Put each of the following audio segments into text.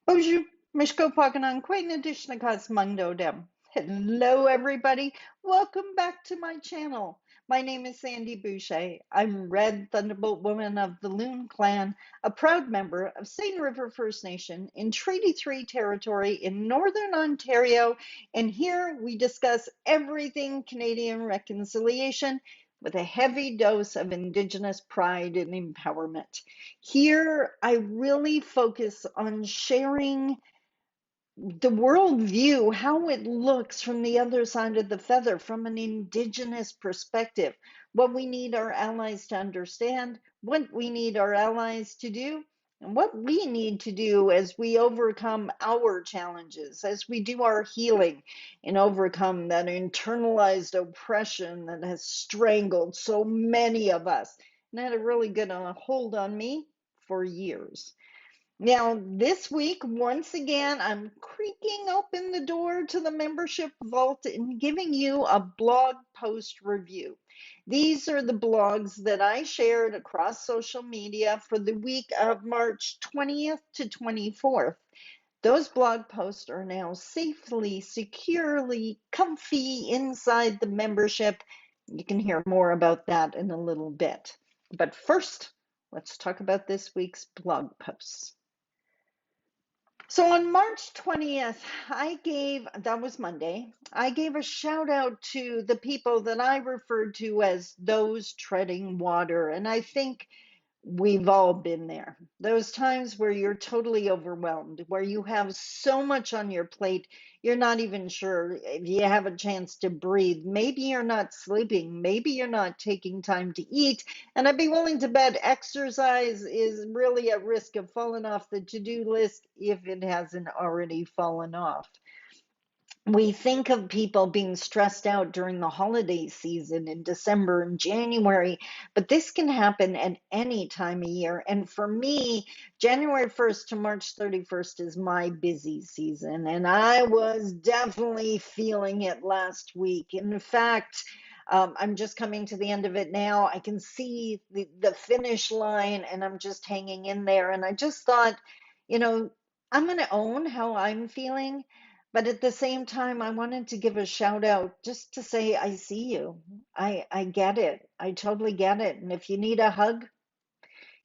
Bonjour, Mishko Paganan, Quainadishnakas Mundo Dem. Hello, everybody. Welcome back to my channel. My name is Sandy Boucher. I'm Red Thunderbolt Woman of the Loon Clan, a proud member of Seine River First Nation in Treaty 3 territory in Northern Ontario. And here we discuss everything Canadian reconciliation with a heavy dose of Indigenous pride and empowerment. Here, I really focus on sharing the worldview, how it looks from the other side of the feather, from an Indigenous perspective, what we need our allies to understand, what we need our allies to do, and what we need to do as we overcome our challenges, as we do our healing and overcome that internalized oppression that has strangled so many of us and had a really good hold on me for years. Now, this week, once again, I'm creaking open the door to the membership vault and giving you a blog post review. These are the blogs that I shared across social media for the week of March 20th to 24th. Those blog posts are now safely, securely, comfy inside the membership. You can hear more about that in a little bit. But first, let's talk about this week's blog posts. So on March 20th, that was Monday, I gave a shout out to the people that I referred to as those treading water. And I think we've all been there. Those times where you're totally overwhelmed, where you have so much on your plate, you're not even sure if you have a chance to breathe. Maybe you're not sleeping. Maybe you're not taking time to eat. And I'd be willing to bet exercise is really at risk of falling off the to-do list if it hasn't already fallen off. We think of people being stressed out during the holiday season in December and January, but this can happen at any time of year. And for me, January 1st to March 31st is my busy season. And I was definitely feeling it last week. In fact, I'm just coming to the end of it now. I can see the finish line and I'm just hanging in there. And I just thought, you know, I'm going to own how I'm feeling. But at the same time, I wanted to give a shout out just to say, I see you. I get it. I totally get it. And if you need a hug,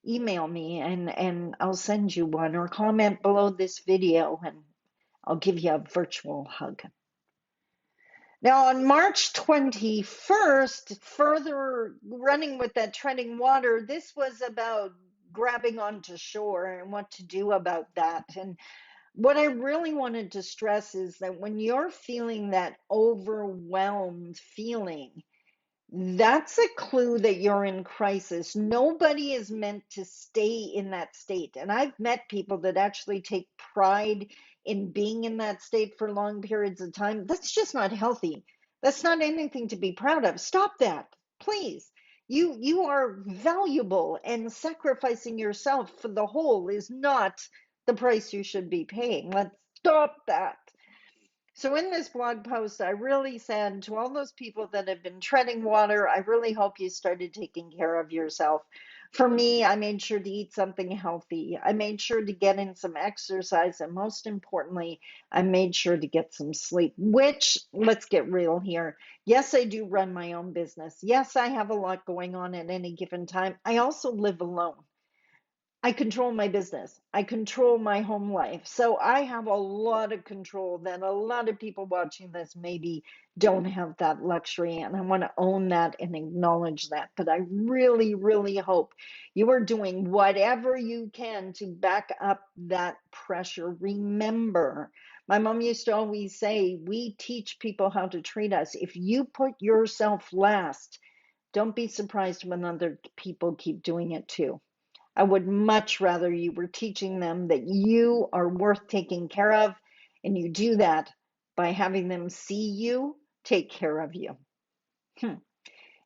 email me and I'll send you one or comment below this video and I'll give you a virtual hug. Now, on March 21st, further running with that treading water, this was about grabbing onto shore and what to do about that. And what I really wanted to stress is that when you're feeling that overwhelmed feeling, that's a clue that you're in crisis. Nobody is meant to stay in that state. And I've met people that actually take pride in being in that state for long periods of time. That's just not healthy. That's not anything to be proud of. Stop that, please. You are valuable, and sacrificing yourself for the whole is not the price you should be paying. Let's stop that. So in this blog post, I really said to all those people that have been treading water, I really hope you started taking care of yourself. For me, I made sure to eat something healthy. I made sure to get in some exercise. And most importantly, I made sure to get some sleep, which, let's get real here. Yes, I do run my own business. Yes, I have a lot going on at any given time. I also live alone. I control my business. I control my home life. So I have a lot of control that a lot of people watching this maybe don't have that luxury. And I want to own that and acknowledge that. But I really, really hope you are doing whatever you can to back up that pressure. Remember, my mom used to always say, we teach people how to treat us. If you put yourself last, don't be surprised when other people keep doing it too. I would much rather you were teaching them that you are worth taking care of, and you do that by having them see you take care of you.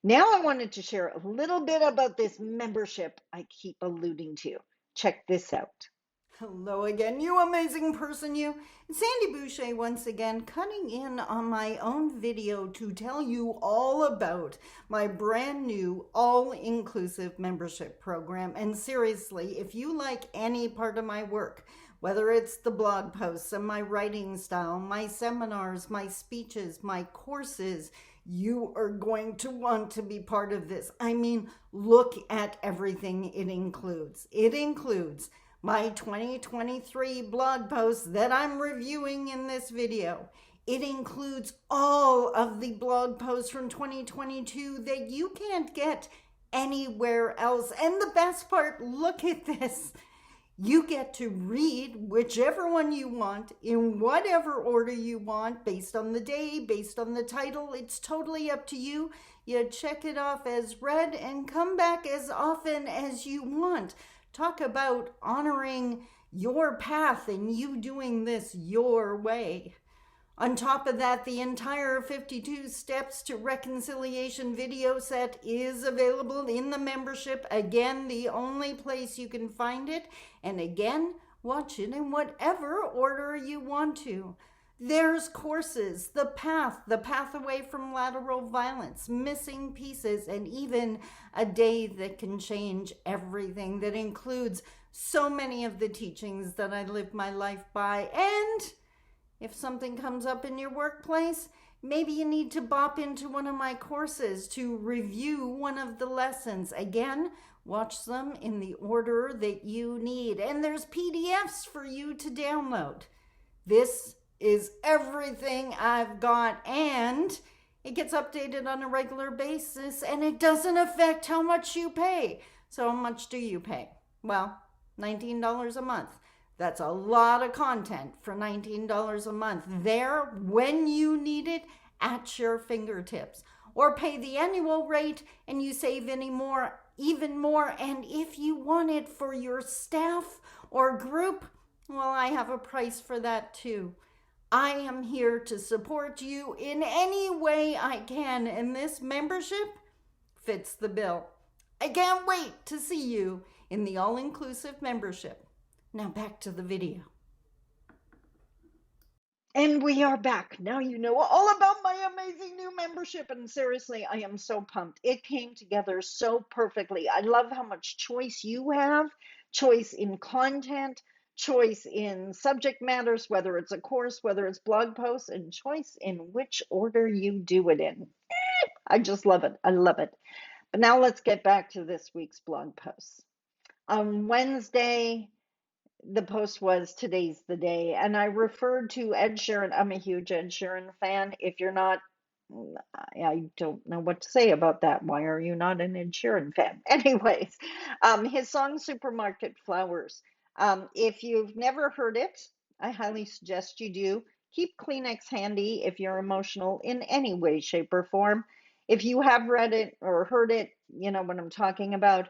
Now I wanted to share a little bit about this membership I keep alluding to. Check this out. Hello again, you amazing person, you. It's Sandy Boucher once again, cutting in on my own video to tell you all about my brand new all-inclusive membership program. And seriously, if you like any part of my work, Whether it's the blog posts and my writing style, my seminars, my speeches, my courses, you are going to want to be part of this. I mean, look at everything it includes. It includes my 2023 blog posts that I'm reviewing in this video. It includes all of the blog posts from 2022 that you can't get anywhere else. And the best part, look at this. You get to read whichever one you want in whatever order you want, based on the day, based on the title. It's totally up to you. You check it off as read and come back as often as you want. Talk about honoring your path and you doing this your way. On top of that, the entire 52 Steps to Reconciliation video set is available in the membership. Again, the only place you can find it. And again, watch it in whatever order you want to. There's courses, the path away from lateral violence, missing pieces, and even a day that can change everything, that includes so many of the teachings that I live my life by. And if something comes up in your workplace, maybe you need to bop into one of my courses to review one of the lessons. Again, watch them in the order that you need. And there's PDFs for you to download. This is everything I've got, and it gets updated on a regular basis, and it doesn't affect how much you pay. So how much do you pay? Well, $19 a month. That's a lot of content for $19 a month there when you need it at your fingertips. Or pay the annual rate and you save even more. And if you want it for your staff or group, well, I have a price for that too. I am here to support you in any way I can, and this membership fits the bill. I can't wait to see you in the all-inclusive membership. Now back to the video. And we are back. Now you know all about my amazing new membership. And seriously, I am so pumped. It came together so perfectly. I love how much choice you have, choice in content, choice in subject matters, whether it's a course, whether it's blog posts, and choice in which order you do it in. I just love it. I love it. But now let's get back to this week's blog posts. On Wednesday, the post was "Today's the day," and I referred to Ed Sheeran. I'm a huge Ed Sheeran fan. If you're not, I don't know what to say about that. Why are you not an Ed Sheeran fan? Anyways, his song "Supermarket Flowers." If you've never heard it, I highly suggest you do. Keep Kleenex handy if you're emotional in any way, shape, or form. If you have read it or heard it, you know what I'm talking about.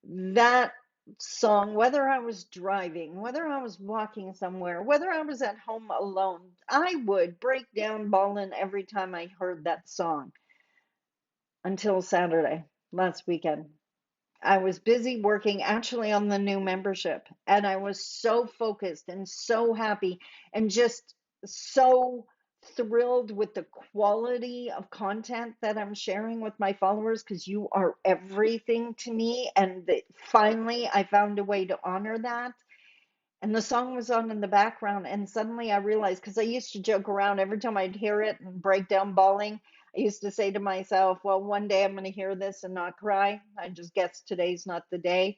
That song, whether I was driving, whether I was walking somewhere, whether I was at home alone, I would break down bawling every time I heard that song until Saturday, last weekend. I was busy working actually on the new membership, and I was so focused and so happy and just so thrilled with the quality of content that I'm sharing with my followers, because you are everything to me. And finally, I found a way to honor that. And the song was on in the background, and suddenly I realized, because I used to joke around every time I'd hear it and break down bawling, I used to say to myself, well, one day I'm going to hear this and not cry. I just guess today's not the day.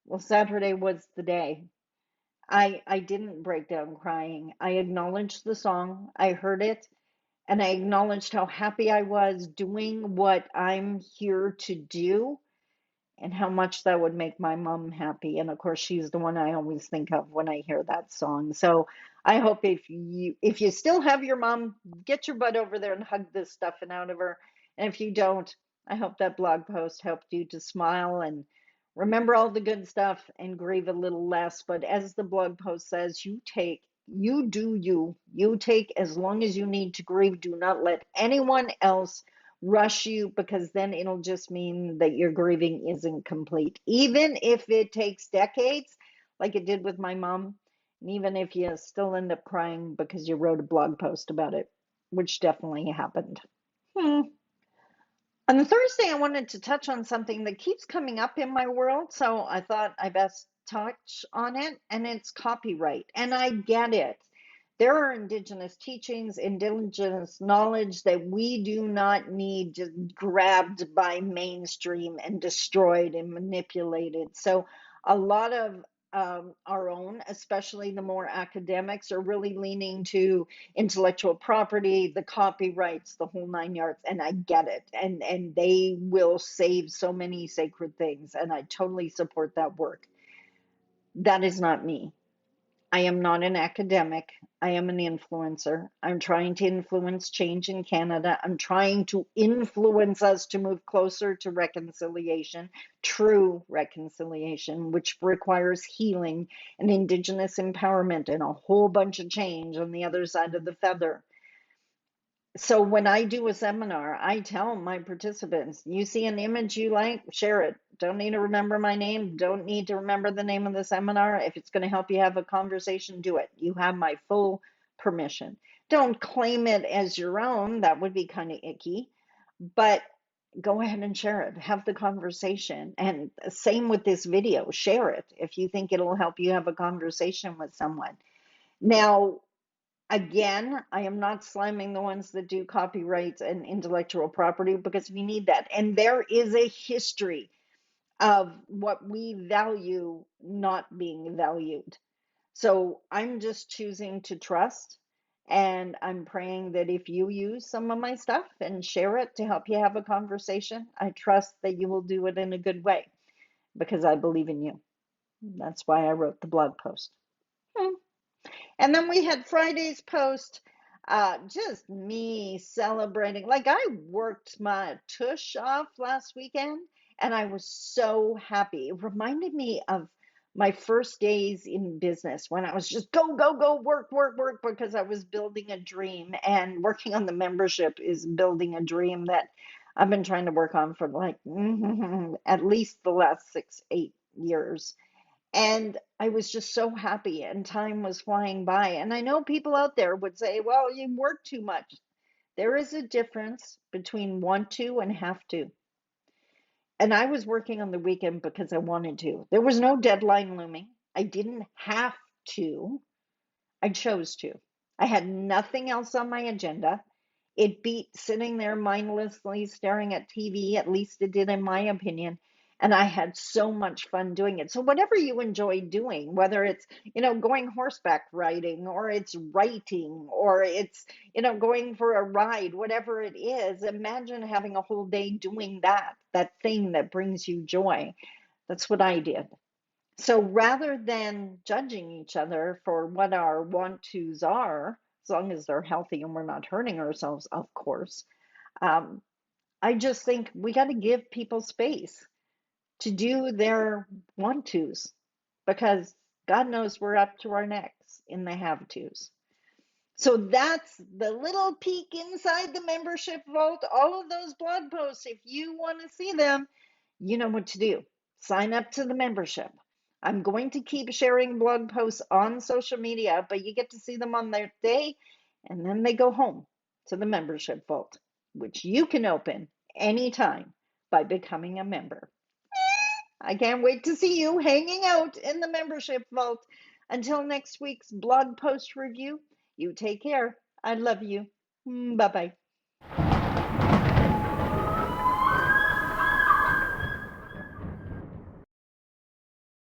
Well, Saturday was the day. I didn't break down crying. I acknowledged the song, I heard it, and I acknowledged how happy I was doing what I'm here to do, and how much that would make my mom happy. And of course, she's the one I always think of when I hear that song. So I hope if you still have your mom, get your butt over there and hug this stuffing out of her. And if you don't, I hope that blog post helped you to smile and remember all the good stuff and grieve a little less. But as the blog post says, you take as long as you need to grieve. Do not let anyone else rush you, because then it'll just mean that your grieving isn't complete, even if it takes decades, like it did with my mom, and even if you still end up crying because you wrote a blog post about it, which definitely happened. On Thursday, I wanted to touch on something that keeps coming up in my world, so I thought I best touch on it, and it's copyright. And I get it. There are indigenous teachings, indigenous knowledge that we do not need just grabbed by mainstream and destroyed and manipulated. So, a lot of our own, especially the more academics, are really leaning to intellectual property, the copyrights, the whole nine yards. And I get it. And they will save so many sacred things. And I totally support that work. That is not me. I am not an academic. I am an influencer. I'm trying to influence change in Canada. I'm trying to influence us to move closer to reconciliation, true reconciliation, which requires healing and Indigenous empowerment and a whole bunch of change on the other side of the feather. So when I do a seminar, I tell my participants, you see an image you like, share it. Don't need to remember my name. Don't need to remember the name of the seminar. If it's going to help you have a conversation, do it. You have my full permission. Don't claim it as your own. That would be kind of icky. But go ahead and share it. Have the conversation. And same with this video. Share it if you think it'll help you have a conversation with someone. Now, again, I am not slamming the ones that do copyrights and intellectual property because we need that. And there is a history of what we value not being valued. So I'm just choosing to trust. And I'm praying that if you use some of my stuff and share it to help you have a conversation, I trust that you will do it in a good way because I believe in you. That's why I wrote the blog post. And then we had Friday's post, just me celebrating. Like I worked my tush off last weekend and I was so happy. It reminded me of my first days in business when I was just go, go, go, work, work, work, because I was building a dream, and working on the membership is building a dream that I've been trying to work on for like at least the last 8 years. And I was just so happy, and time was flying by. And I know people out there would say, well, you work too much. There is a difference between want to and have to. And I was working on the weekend because I wanted to. There was no deadline looming. I didn't have to. I chose to. I had nothing else on my agenda. It beat sitting there mindlessly staring at TV, at least it did in my opinion. And I had so much fun doing it. So whatever you enjoy doing, whether it's, going horseback riding, or it's writing, or it's, going for a ride, whatever it is, imagine having a whole day doing that thing that brings you joy. That's what I did. So rather than judging each other for what our want tos are, as long as they're healthy and we're not hurting ourselves, of course, um, I just think we got to give people space to do their want tos because God knows we're up to our necks in the have tos. So that's the little peek inside the membership vault. All of those blog posts, if you want to see them, you know what to do. Sign up to the membership. I'm going to keep sharing blog posts on social media, but you get to see them on their day, and then they go home to the membership vault, which you can open anytime by becoming a member. I can't wait to see you hanging out in the membership vault. Until next week's blog post review, you take care. I love you. Bye bye.